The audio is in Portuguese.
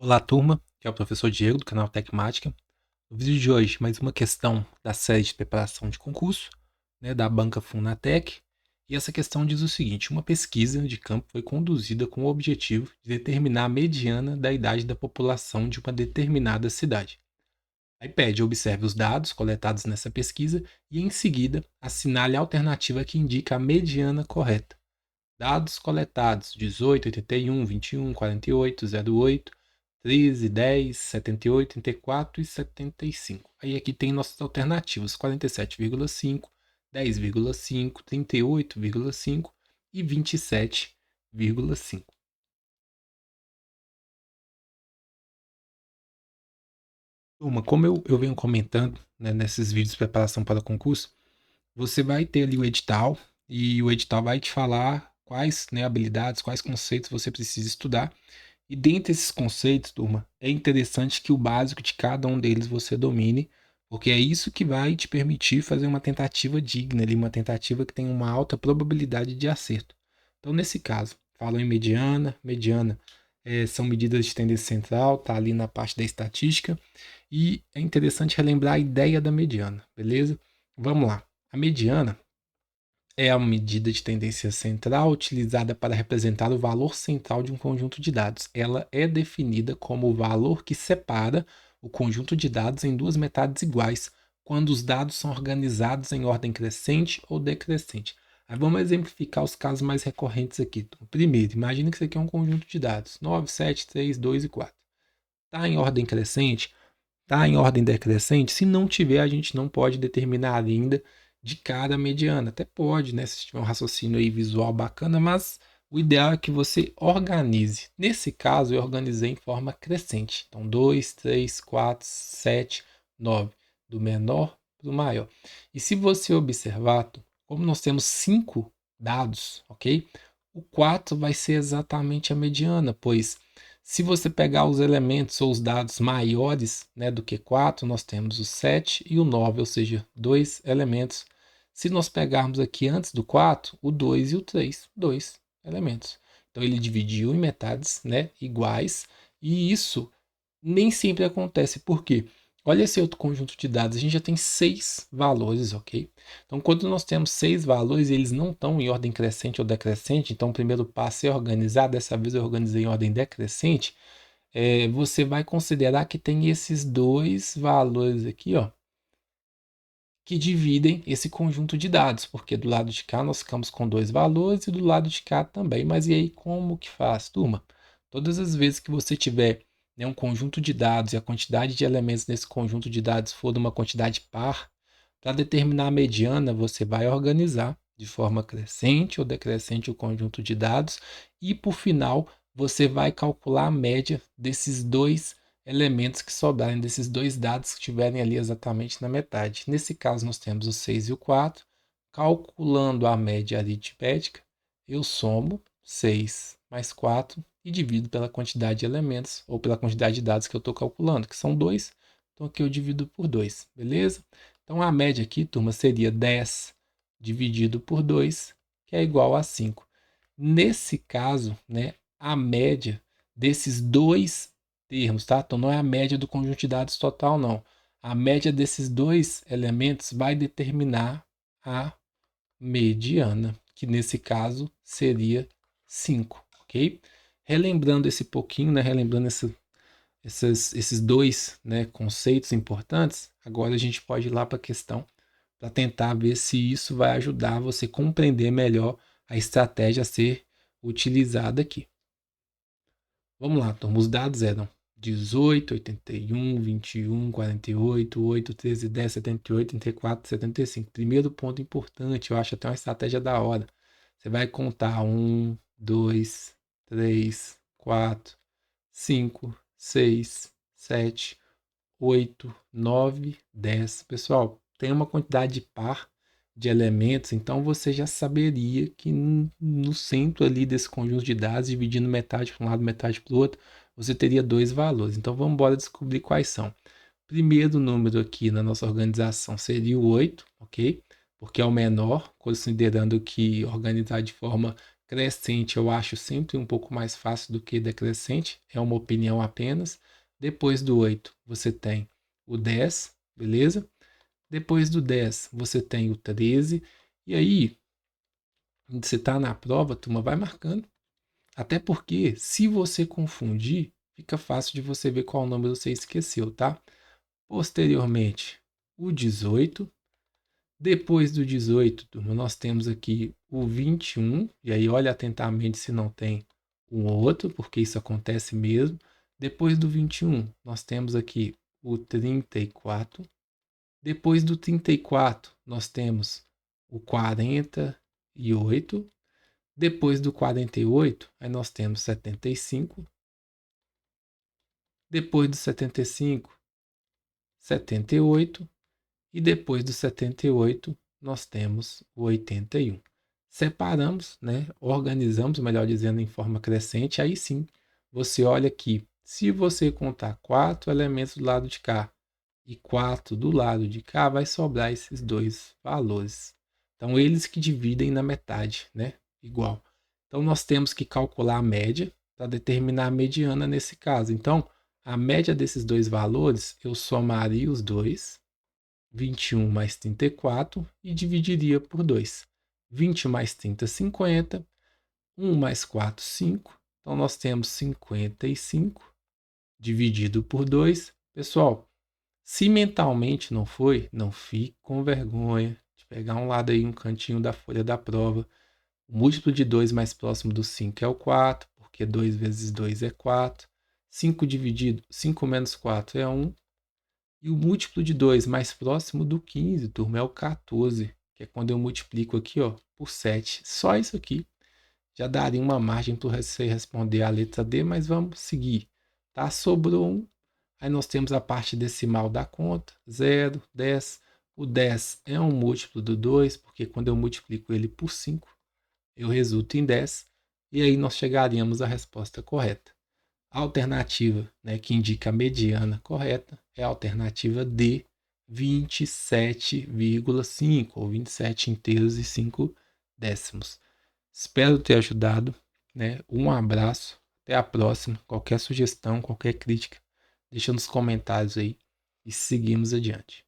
Olá, turma, que é o professor Diego, do canal Tecmática. No vídeo de hoje, mais uma questão da série de preparação de concurso, da banca Funatec. E essa questão diz o seguinte: uma pesquisa de campo foi conduzida com o objetivo de determinar a mediana da idade da população de uma determinada cidade. Aí pede, observe os dados coletados nessa pesquisa e, em seguida, assinale a alternativa que indica a mediana correta. Dados coletados: 18, 81, 21, 48, 08, 13, 10, 78, 34 e 75. Aí aqui tem nossas alternativas: 47,5, 10,5, 38,5 e 27,5. Turma, como eu venho comentando, nesses vídeos de preparação para concurso, você vai ter ali o edital e o edital vai te falar quais, habilidades, quais conceitos você precisa estudar. E dentre esses conceitos, turma, é interessante que o básico de cada um deles você domine, porque é isso que vai te permitir fazer uma tentativa digna, ali, uma tentativa que tem uma alta probabilidade de acerto. Então, nesse caso, falam em mediana. Mediana são medidas de tendência central, tá ali na parte da estatística. E é interessante relembrar a ideia da mediana, beleza? Vamos lá. A mediana é a medida de tendência central utilizada para representar o valor central de um conjunto de dados. Ela é definida como o valor que separa o conjunto de dados em duas metades iguais, quando os dados são organizados em ordem crescente ou decrescente. Aí vamos exemplificar os casos mais recorrentes aqui. Então, primeiro, imagine que isso aqui é um conjunto de dados: 9, 7, 3, 2 e 4. Está em ordem crescente? Está em ordem decrescente? Se não tiver, a gente não pode determinar ainda de cada mediana. Até pode, né? Se tiver um raciocínio aí visual bacana, mas o ideal é que você organize. Nesse caso, eu organizei em forma crescente. Então, 2, 3, 4, 7, 9. Do menor para o maior. E se você observar, como nós temos 5 dados, ok? O 4 vai ser exatamente a mediana, pois se você pegar os elementos ou os dados maiores, do que 4, nós temos o 7 e o 9, ou seja, dois elementos. Se nós pegarmos aqui antes do 4, o 2 e o 3, dois elementos. Então ele dividiu em metades, iguais, e isso nem sempre acontece. Por quê? Olha esse outro conjunto de dados, a gente já tem 6 valores, ok? Então, quando nós temos 6 valores e eles não estão em ordem crescente ou decrescente, então o primeiro passo é organizar, dessa vez eu organizei em ordem decrescente, você vai considerar que tem esses dois valores aqui, ó, que dividem esse conjunto de dados, porque do lado de cá nós ficamos com dois valores e do lado de cá também. Mas e aí como que faz, turma? Todas as vezes que você tiver, um conjunto de dados e a quantidade de elementos nesse conjunto de dados for de uma quantidade par, para determinar a mediana, você vai organizar de forma crescente ou decrescente o conjunto de dados e, por final, você vai calcular a média desses dois elementos que sobrarem, desses dois dados que estiverem ali exatamente na metade. Nesse caso, nós temos o 6 e o 4. Calculando a média aritmética, eu somo 6 mais 4 e divido pela quantidade de elementos ou pela quantidade de dados que eu estou calculando, que são 2. Então aqui eu divido por 2, beleza? Então a média aqui, turma, seria 10 dividido por 2, que é igual a 5. Nesse caso, a média desses dois termos, tá? Então não é a média do conjunto de dados total, não. A média desses dois elementos vai determinar a mediana, que nesse caso seria 5, ok? Relembrando esse pouquinho, relembrando esses dois, conceitos importantes, agora a gente pode ir lá para a questão para tentar ver se isso vai ajudar você a compreender melhor a estratégia a ser utilizada aqui. Vamos lá, turma. Os dados eram 18, 81, 21, 48, 8, 13, 10, 78, 34, 75. Primeiro ponto importante, eu acho até uma estratégia da hora. Você vai contar 1, 2, 3, 4, 5, 6, 7, 8, 9, 10. Pessoal, tem uma quantidade par de elementos, então você já saberia que no centro ali desse conjunto de dados, dividindo metade para um lado, metade para o outro, você teria dois valores. Então vamos embora descobrir quais são. Primeiro número aqui na nossa organização seria o 8, ok? Porque é o menor, considerando que organizar de forma Crescente eu acho sempre um pouco mais fácil do que decrescente, é uma opinião apenas. Depois do 8, você tem o 10, beleza? Depois do 10, você tem o 13. E aí, você está na prova, turma, vai marcando. Até porque, se você confundir, fica fácil de você ver qual número você esqueceu, tá? Posteriormente, o 18. Depois do 18, turma, nós temos aqui o 21. E aí, olha atentamente se não tem um outro, porque isso acontece mesmo. Depois do 21, nós temos aqui o 34. Depois do 34, nós temos o 48. Depois do 48, aí nós temos 75. Depois do 75, 78. E depois do 78, nós temos o 81. Separamos, né? Organizamos, melhor dizendo, em forma crescente. Aí sim, você olha aqui. Se você contar 4 elementos do lado de cá e 4 do lado de cá, vai sobrar esses dois valores. Então, eles que dividem na metade, né? Igual. Então, nós temos que calcular a média para determinar a mediana nesse caso. Então, a média desses dois valores, eu somaria os dois, 21 mais 34, e dividiria por 2. 20 mais 30, 50. 1 mais 4, 5. Então, nós temos 55 dividido por 2. Pessoal, se mentalmente não foi, não fique com vergonha de pegar um lado aí, um cantinho da folha da prova. O múltiplo de 2 mais próximo do 5 é o 4, porque 2 vezes 2 é 4. 5 dividido, 5 menos 4 é 1. E o múltiplo de 2 mais próximo do 15, turma, é o 14, que é quando eu multiplico aqui, ó, por 7. Só isso aqui já daria uma margem para você responder a letra D, mas vamos seguir. Tá? Sobrou 1. Aí nós temos a parte decimal da conta, 0, 10. O 10 é um múltiplo do 2, porque quando eu multiplico ele por 5, eu resulto em 10. E aí nós chegaríamos à resposta correta. A alternativa, né, que indica a mediana correta é a alternativa D, 27,5 ou 27 inteiros e 5 décimos. Espero ter ajudado, né? Um abraço, até a próxima. Qualquer sugestão, qualquer crítica, deixa nos comentários aí e seguimos adiante.